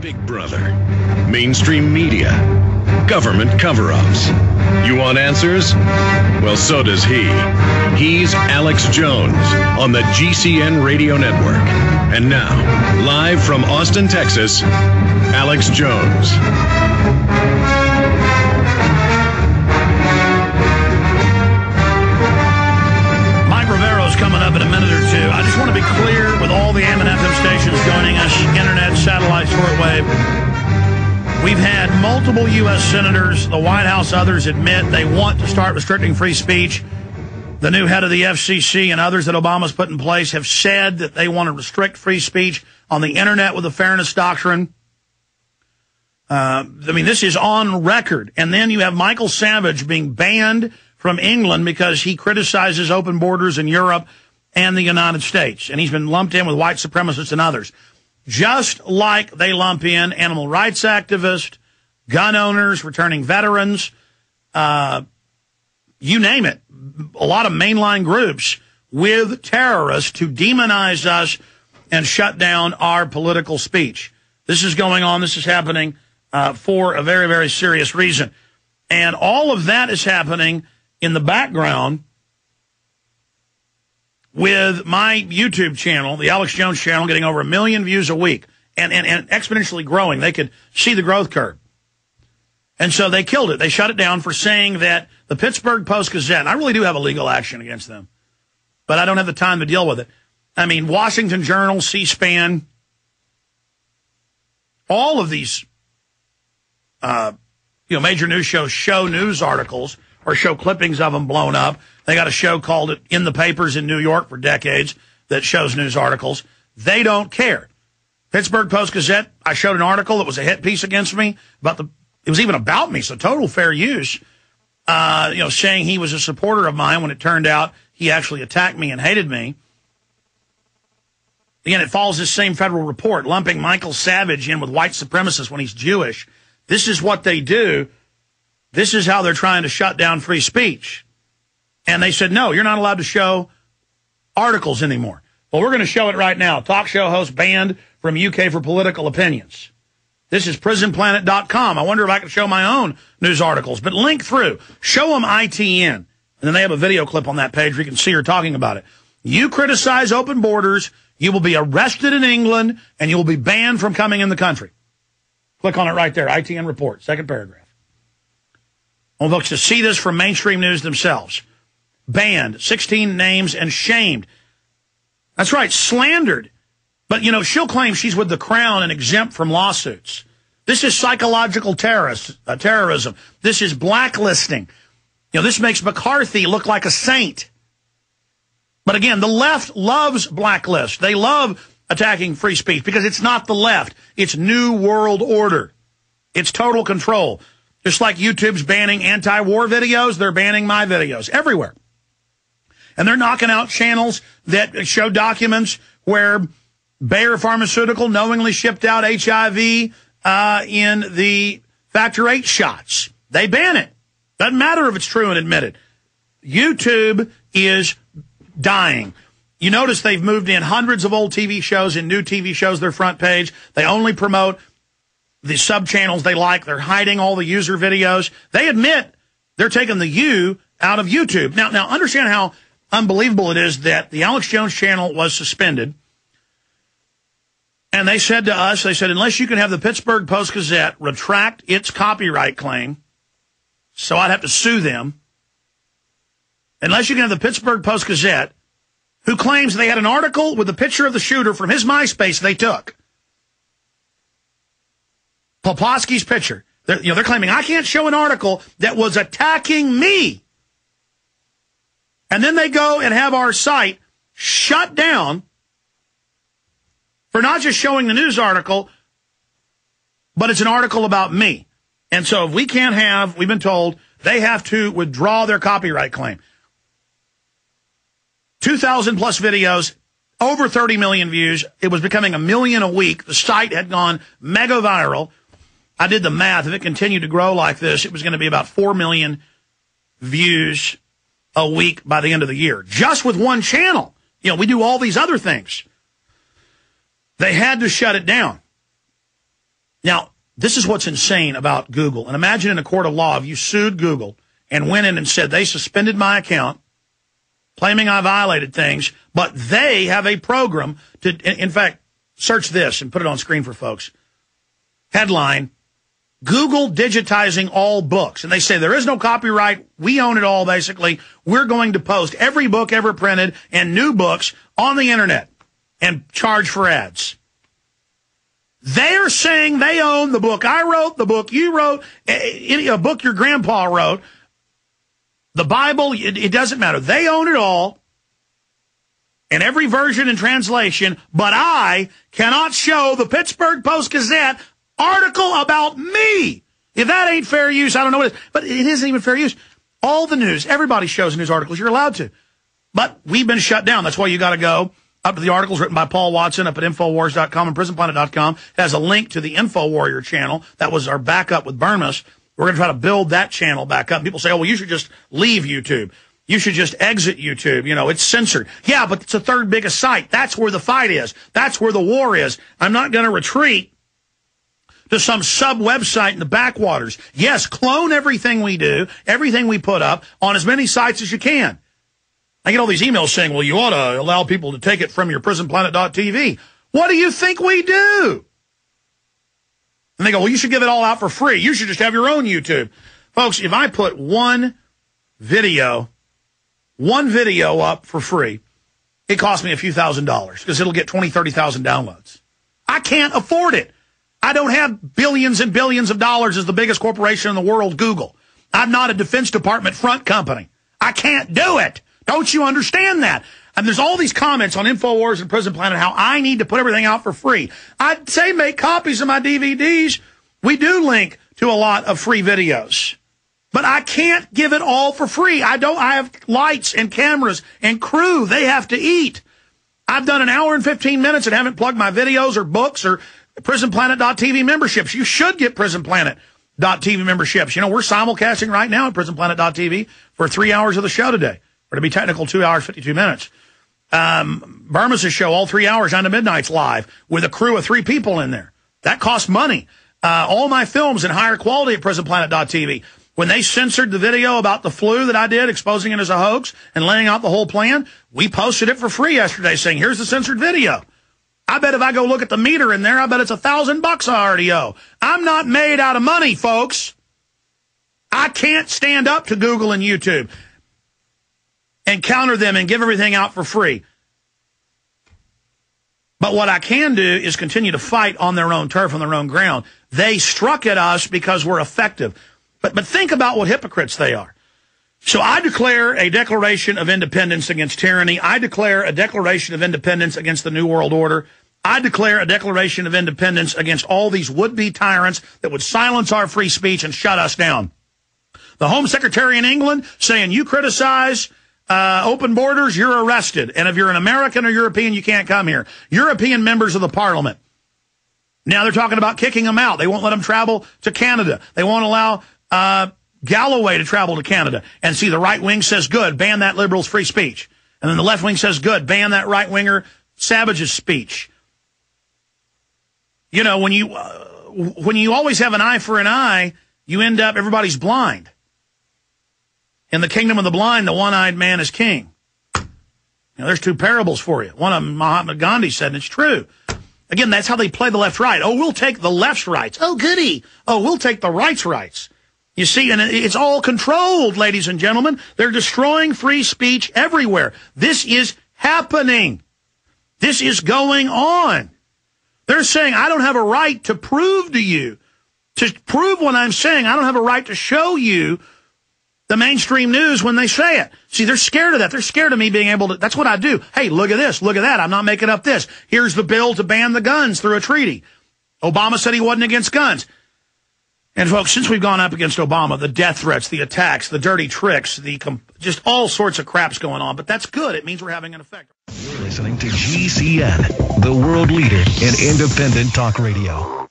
Big Brother, mainstream media, government cover-ups. You want answers? Well, so does he. He's Alex Jones on the GCN Radio Network. And now, live from Austin, Texas, Alex Jones. Coming up in a minute or two. I just want to be clear with all the AM and FM stations joining us, internet, satellite, shortwave. We've had multiple U.S. senators, the White House, others admit they want to start restricting free speech. The new head of the FCC and others that Obama's put in place have said that they want to restrict free speech on the internet with the fairness doctrine. This is on record. And then you have Michael Savage being banned from England because he criticizes open borders in Europe and the United States. And he's been lumped in with white supremacists and others. Just like they lump in animal rights activists, gun owners, returning veterans, you name it. A lot of mainline groups with terrorists to demonize us and shut down our political speech. This is going on. This is happening for a very, very serious reason. And all of that is happening in the background with my YouTube channel, the Alex Jones channel, getting over 1 million views a week and exponentially growing. They could see the growth curve. And so they killed it. They shut it down for saying that the Pittsburgh Post-Gazette, and I really do have a legal action against them, but I don't have the time to deal with it. I mean, Washington Journal, C-SPAN, all of these major news shows show news articles or show clippings of them blown up. They got a show called In the Papers in New York for decades that shows news articles. They don't care. Pittsburgh Post-Gazette, I showed an article that was a hit piece against me. It was even about me, so total fair use. Saying he was a supporter of mine when it turned out he actually attacked me and hated me. Again, it follows this same federal report, lumping Michael Savage in with white supremacists when he's Jewish. This is what they do. This is how they're trying to shut down free speech. And they said, no, you're not allowed to show articles anymore. Well, we're going to show it right now. Talk show host banned from UK for political opinions. This is prisonplanet.com. I wonder if I could show my own news articles. But link through. Show them ITN. And then they have a video clip on that page where you can see her talking about it. You criticize open borders, you will be arrested in England, and you will be banned from coming in the country. Click on it right there. ITN report, second paragraph. I want folks to see this from mainstream news themselves. Banned, 16 names, and shamed. That's right, slandered. But, she'll claim she's with the Crown and exempt from lawsuits. This is psychological terrorism. This is blacklisting. This makes McCarthy look like a saint. But again, the left loves blacklists. They love attacking free speech because it's not the left. It's New World Order. It's total control. Just like YouTube's banning anti-war videos, they're banning my videos everywhere. And they're knocking out channels that show documents where Bayer Pharmaceutical knowingly shipped out HIV in the Factor 8 shots. They ban it. Doesn't matter if it's true and admitted. YouTube is dying. You notice they've moved in hundreds of old TV shows and new TV shows, their front page. They only promote the sub-channels they like. They're hiding all the user videos. They admit they're taking the U out of YouTube. Now understand how unbelievable it is that the Alex Jones channel was suspended. And they said to us, unless you can have the Pittsburgh Post-Gazette retract its copyright claim, so I'd have to sue them. Unless you can have the Pittsburgh Post-Gazette, who claims they had an article with a picture of the shooter from his MySpace they took. Poplawski's picture. They're claiming I can't show an article that was attacking me. And then they go and have our site shut down for not just showing the news article, but it's an article about me. And so if we can't have, we've been told, they have to withdraw their copyright claim. 2,000 plus videos, over 30 million views. It was becoming 1 million a week. The site had gone mega viral. I did the math. If it continued to grow like this, it was going to be about 4 million views a week by the end of the year. Just with one channel. We do all these other things. They had to shut it down. Now, this is what's insane about Google. And imagine in a court of law, if you sued Google and went in and said they suspended my account, claiming I violated things, but they have a program to, in fact, search this and put it on screen for folks. Headline, Google digitizing all books. And they say there is no copyright. We own it all, basically. We're going to post every book ever printed and new books on the internet and charge for ads. They are saying they own the book I wrote, the book you wrote, a book your grandpa wrote, the Bible, it doesn't matter. They own it all and every version and translation, but I cannot show the Pittsburgh Post-Gazette article about me. If that ain't fair use, I don't know what it is. But it isn't even fair use. All the news, everybody shows news articles. You're allowed to. But we've been shut down. That's why you got to go up to the articles written by Paul Watson up at Infowars.com and PrisonPlanet.com. It has a link to the InfoWarrior channel. That was our backup with Burmas. We're going to try to build that channel back up. People say, oh, well, you should just leave YouTube. You should just exit YouTube. You know, it's censored. Yeah, but it's the third biggest site. That's where the fight is. That's where the war is. I'm not going to retreat to some sub-website in the backwaters. Yes, clone everything we do, everything we put up on as many sites as you can. I get all these emails saying, well, you ought to allow people to take it from your prisonplanet.tv. What do you think we do? And they go, well, you should give it all out for free. You should just have your own YouTube. Folks, if I put one video up for free, it costs me a few $1,000s because it'll get 20, 30,000 downloads. I can't afford it. I don't have billions and billions of dollars as the biggest corporation in the world, Google. I'm not a Defense Department front company. I can't do it. Don't you understand that? And there's all these comments on InfoWars and Prison Planet how I need to put everything out for free. I'd say make copies of my DVDs. We do link to a lot of free videos. But I can't give it all for free. I have lights and cameras and crew. They have to eat. I've done an hour and 15 minutes and haven't plugged my videos or books or PrisonPlanet.tv memberships. You should get PrisonPlanet.tv memberships. You know, we're simulcasting right now at PrisonPlanet.tv for 3 hours of the show today. Or to be technical, 2 hours, 52 minutes. Burma's show, all 3 hours on to midnight's live with a crew of 3 people in there. That costs money. All my films in higher quality at PrisonPlanet.tv. When they censored the video about the flu that I did, exposing it as a hoax and laying out the whole plan, we posted it for free yesterday saying, here's the censored video. I bet if I go look at the meter in there, I bet it's $1,000 I already owe. I'm not made out of money, folks. I can't stand up to Google and YouTube and counter them and give everything out for free. But what I can do is continue to fight on their own turf, on their own ground. They struck at us because we're effective. But think about what hypocrites they are. So I declare a declaration of independence against tyranny. I declare a declaration of independence against the New World Order. I declare a declaration of independence against all these would-be tyrants that would silence our free speech and shut us down. The Home Secretary in England saying you criticize open borders, you're arrested. And if you're an American or European, you can't come here. European members of the parliament. Now they're talking about kicking them out. They won't let them travel to Canada. They won't allow Galloway to travel to Canada. And see, the right wing says, good, ban that liberal's free speech. And then the left wing says, good, ban that right-winger Savage's speech. You know, when you always have an eye for an eye, you end up, everybody's blind. In the kingdom of the blind, the one-eyed man is king. You know, there's 2 parables for you. One of them, Mahatma Gandhi said, and it's true. Again, that's how they play the left-right. Oh, we'll take the left's rights. Oh, goody. Oh, we'll take the right's rights. You see, and it's all controlled, ladies and gentlemen. They're destroying free speech everywhere. This is happening. This is going on. They're saying, I don't have a right to prove to you, to prove what I'm saying. I don't have a right to show you the mainstream news when they say it. See, they're scared of that. They're scared of me being able to, that's what I do. Hey, look at this, look at that. I'm not making up this. Here's the bill to ban the guns through a treaty. Obama said he wasn't against guns. And folks, since we've gone up against Obama, the death threats, the attacks, the dirty tricks, just all sorts of crap's going on. But that's good. It means we're having an effect. You're listening to GCN, the world leader in independent talk radio.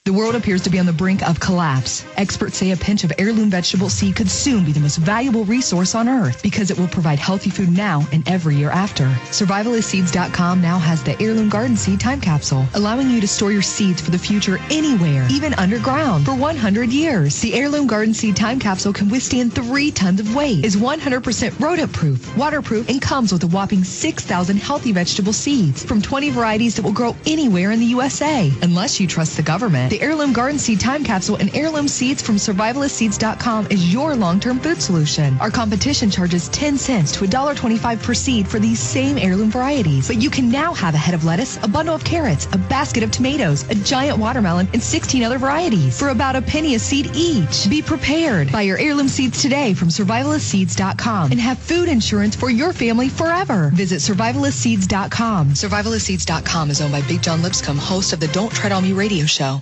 The world appears to be on the brink of collapse. Experts say a pinch of heirloom vegetable seed could soon be the most valuable resource on Earth because it will provide healthy food now and every year after. Survivalistseeds.com now has the Heirloom Garden Seed Time Capsule, allowing you to store your seeds for the future anywhere, even underground, for 100 years. The Heirloom Garden Seed Time Capsule can withstand 3 tons of weight, is 100% rodent-proof, waterproof, and comes with a whopping 6,000 healthy vegetable seeds from 20 varieties that will grow anywhere in the USA. Unless you trust the government, the Heirloom Garden Seed Time Capsule and heirloom seeds from Survivalistseeds.com is your long-term food solution. Our competition charges 10 cents to $1.25 per seed for these same heirloom varieties. But you can now have a head of lettuce, a bundle of carrots, a basket of tomatoes, a giant watermelon, and 16 other varieties for about a penny a seed each. Be prepared. Buy your heirloom seeds today from Survivalistseeds.com and have food insurance for your family forever. Visit Survivalistseeds.com. Survivalistseeds.com is owned by Big John Lipscomb, host of the Don't Tread on Me radio show.